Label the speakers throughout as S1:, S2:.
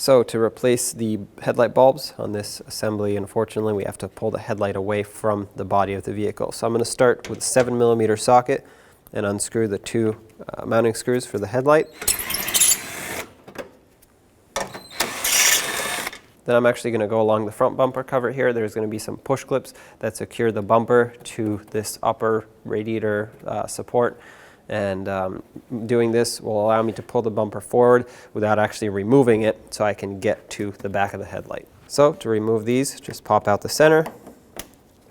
S1: So to replace the headlight bulbs on this assembly, unfortunately, we have to pull the headlight away from the body of the vehicle. So I'm going to start with a 7mm socket and unscrew the two mounting screws for the headlight. Then I'm actually going to go along the front bumper cover here. There's going to be some push clips that secure the bumper to this upper radiator support. And doing this will allow me to pull the bumper forward without actually removing it, so I can get to the back of the headlight. So to remove these, just pop out the center,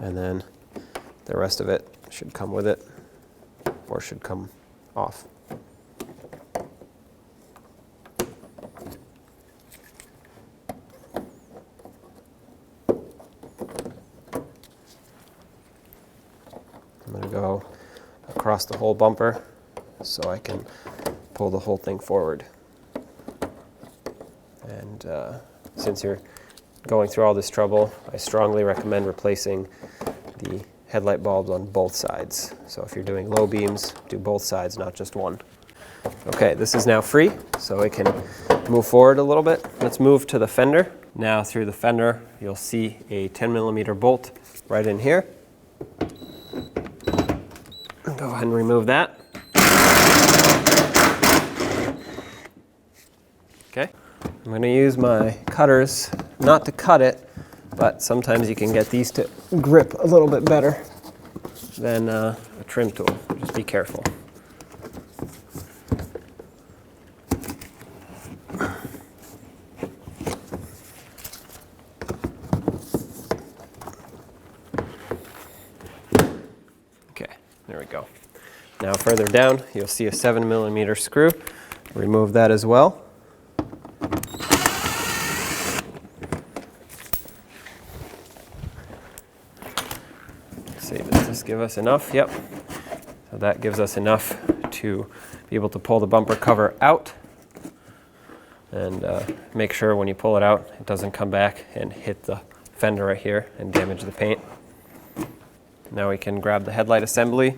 S1: and then the rest of it should come with it, or should come off. I'm going to go across the whole bumper so I can pull the whole thing forward. And since you're going through all this trouble, I strongly recommend replacing the headlight bulbs on both sides. So if you're doing low beams, do both sides, not just one. Okay, this is now free, so it can move forward a little bit. Let's move to the fender. Now through the fender, you'll see a 10mm bolt right in here. Go ahead and remove that. Okay. I'm going to use my cutters not to cut it, but sometimes you can get these to grip a little bit better than a trim tool. Just be careful. There we go. Now further down, you'll see a 7mm screw. Remove that as well. Let's see, does this give us enough? Yep. So that gives us enough to be able to pull the bumper cover out. And make sure when you pull it out, it doesn't come back and hit the fender right here and damage the paint. Now we can grab the headlight assembly,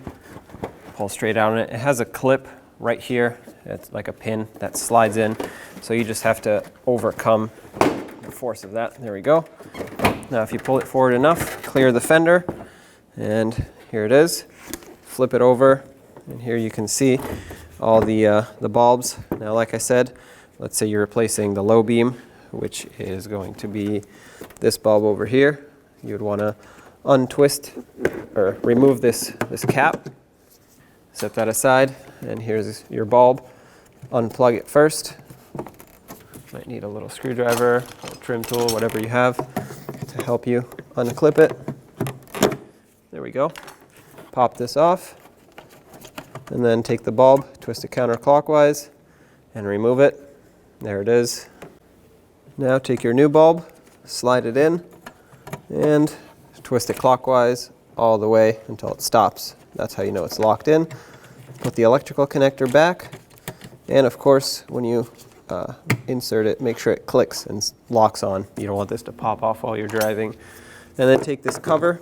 S1: pull straight out on it. It has a clip right here. It's like a pin that slides in. So you just have to overcome the force of that. There we go. Now if you pull it forward enough, clear the fender, and here it is. Flip it over, and here you can see all the bulbs. Now like I said, let's say you're replacing the low beam, which is going to be this bulb over here. You would want to untwist or remove this cap, set that aside, and here's your bulb. Unplug it first. Might need a little screwdriver, a trim tool, whatever you have to help you unclip it. There we go. Pop this off, and then take the bulb, twist it counterclockwise, and remove it. There it is. Now take your new bulb, slide it in, and twist it clockwise all the way until it stops. That's how you know it's locked in. Put the electrical connector back, and of course when you insert it, make sure it clicks and locks on. You don't want this to pop off while you're driving. And then take this cover,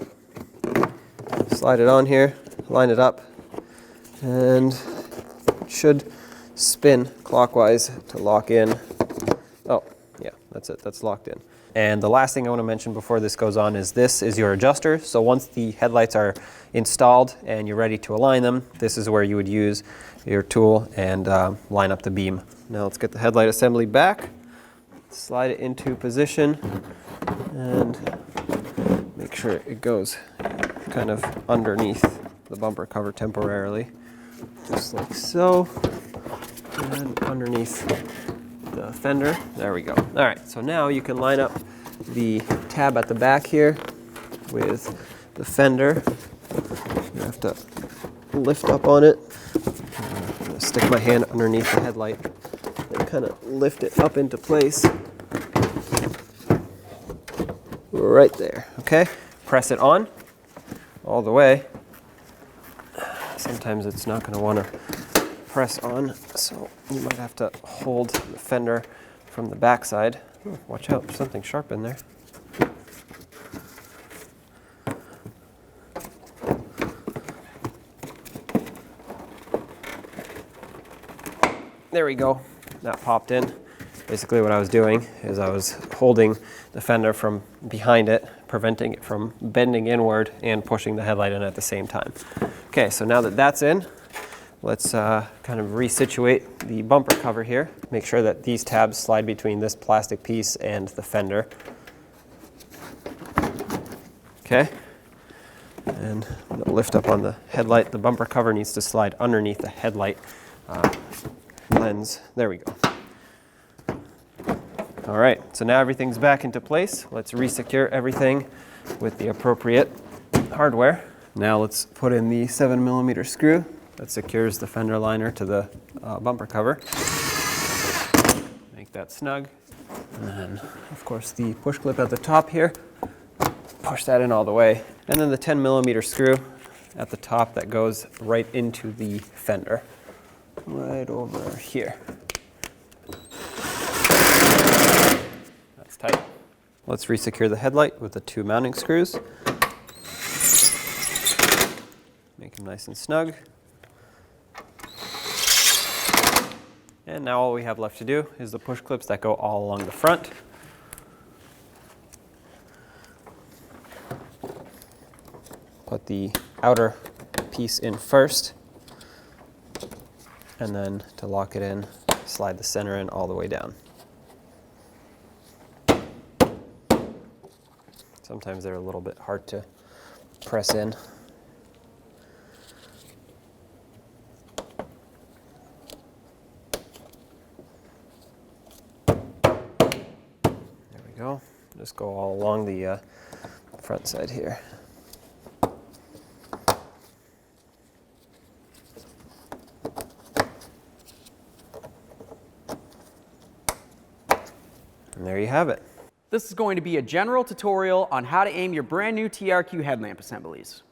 S1: slide it on here, line it up, and it should spin clockwise to lock in. Oh, yeah, that's it, that's locked in. And the last thing I want to mention before this goes on is this is your adjuster. So once the headlights are installed and you're ready to align them, this is where you would use your tool and line up the beam. Now let's get the headlight assembly back, slide it into position, and make sure it goes kind of underneath the bumper cover temporarily, just like so, and underneath the fender. There we go. All right, so now you can line up the tab at the back here with the fender. You have to lift up on it. I'm gonna stick my hand underneath the headlight and kind of lift it up into place. Right there, okay? Press it on all the way. Sometimes it's not gonna wanna press on, so you might have to hold the fender from the back side. Oh, watch out, there's something sharp in there. There we go, that popped in. Basically what I was doing is I was holding the fender from behind it, preventing it from bending inward and pushing the headlight in at the same time. Okay, so now that that's in, let's kind of resituate the bumper cover here. Make sure that these tabs slide between this plastic piece and the fender. Okay, and lift up on the headlight. The bumper cover needs to slide underneath the headlight lens. There we go. All right, so now everything's back into place. Let's resecure everything with the appropriate hardware. Now let's put in the 7mm screw that secures the fender liner to the bumper cover. Make that snug. And then, of course, the push clip at the top here. Push that in all the way. And then the 10mm screw at the top that goes right into the fender. Right over here. That's tight. Let's resecure the headlight with the 2 mounting screws. Make them nice and snug. And now all we have left to do is the push clips that go all along the front. Put the outer piece in first, and then to lock it in, slide the center in all the way down. Sometimes they're a little bit hard to press in. There we go. Just go all along the front side here. And there you have it.
S2: This is going to be a general tutorial on how to aim your brand new TRQ headlamp assemblies.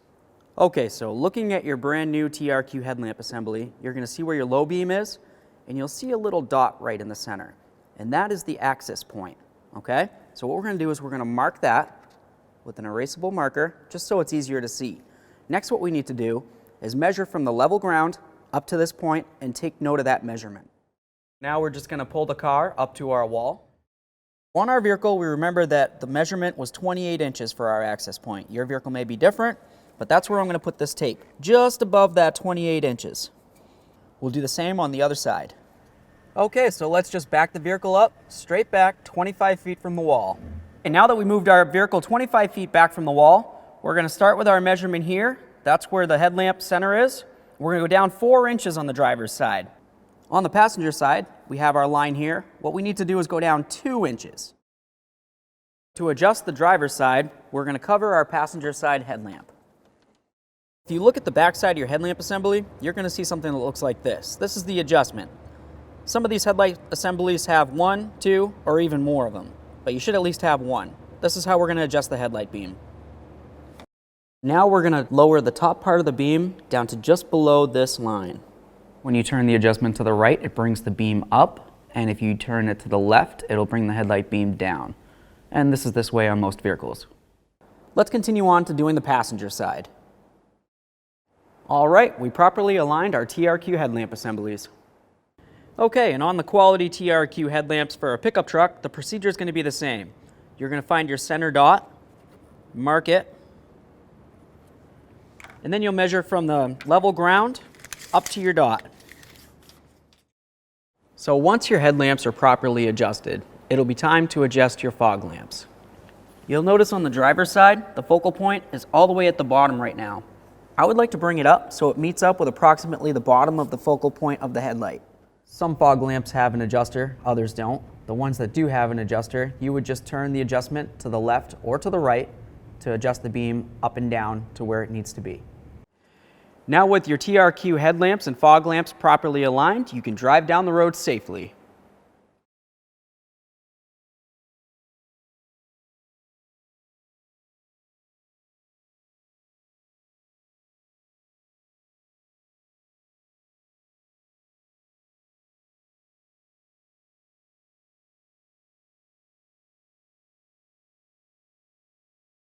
S2: Okay, so looking at your brand new TRQ headlamp assembly, you're going to see where your low beam is, and you'll see a little dot right in the center. And that is the access point, okay? So what we're going to do is we're going to mark that with an erasable marker, just so it's easier to see. Next, what we need to do is measure from the level ground up to this point and take note of that measurement. Now we're just going to pull the car up to our wall. On our vehicle, we remember that the measurement was 28 inches for our access point. Your vehicle may be different, but that's where I'm going to put this tape, just above that 28 inches. We'll do the same on the other side. Okay, so let's just back the vehicle up, straight back 25 feet from the wall. And now that we moved our vehicle 25 feet back from the wall, we're going to start with our measurement here. That's where the headlamp center is. We're going to go down 4 inches on the driver's side. On the passenger side, we have our line here. What we need to do is go down 2 inches. To adjust the driver's side, we're going to cover our passenger side headlamp. If you look at the back side of your headlamp assembly, you're going to see something that looks like this. This is the adjustment. Some of these headlight assemblies have 1, 2, or even more of them, but you should at least have 1. This is how we're going to adjust the headlight beam. Now we're going to lower the top part of the beam down to just below this line. When you turn the adjustment to the right, it brings the beam up, and if you turn it to the left, it'll bring the headlight beam down. And this is this way on most vehicles. Let's continue on to doing the passenger side. All right, we properly aligned our TRQ headlamp assemblies. Okay, and on the quality TRQ headlamps for a pickup truck, the procedure is going to be the same. You're going to find your center dot, mark it, and then you'll measure from the level ground up to your dot. So once your headlamps are properly adjusted, it'll be time to adjust your fog lamps. You'll notice on the driver's side, the focal point is all the way at the bottom right now. I would like to bring it up so it meets up with approximately the bottom of the focal point of the headlight. Some fog lamps have an adjuster, others don't. The ones that do have an adjuster, you would just turn the adjustment to the left or to the right to adjust the beam up and down to where it needs to be. Now with your TRQ headlamps and fog lamps properly aligned, you can drive down the road safely.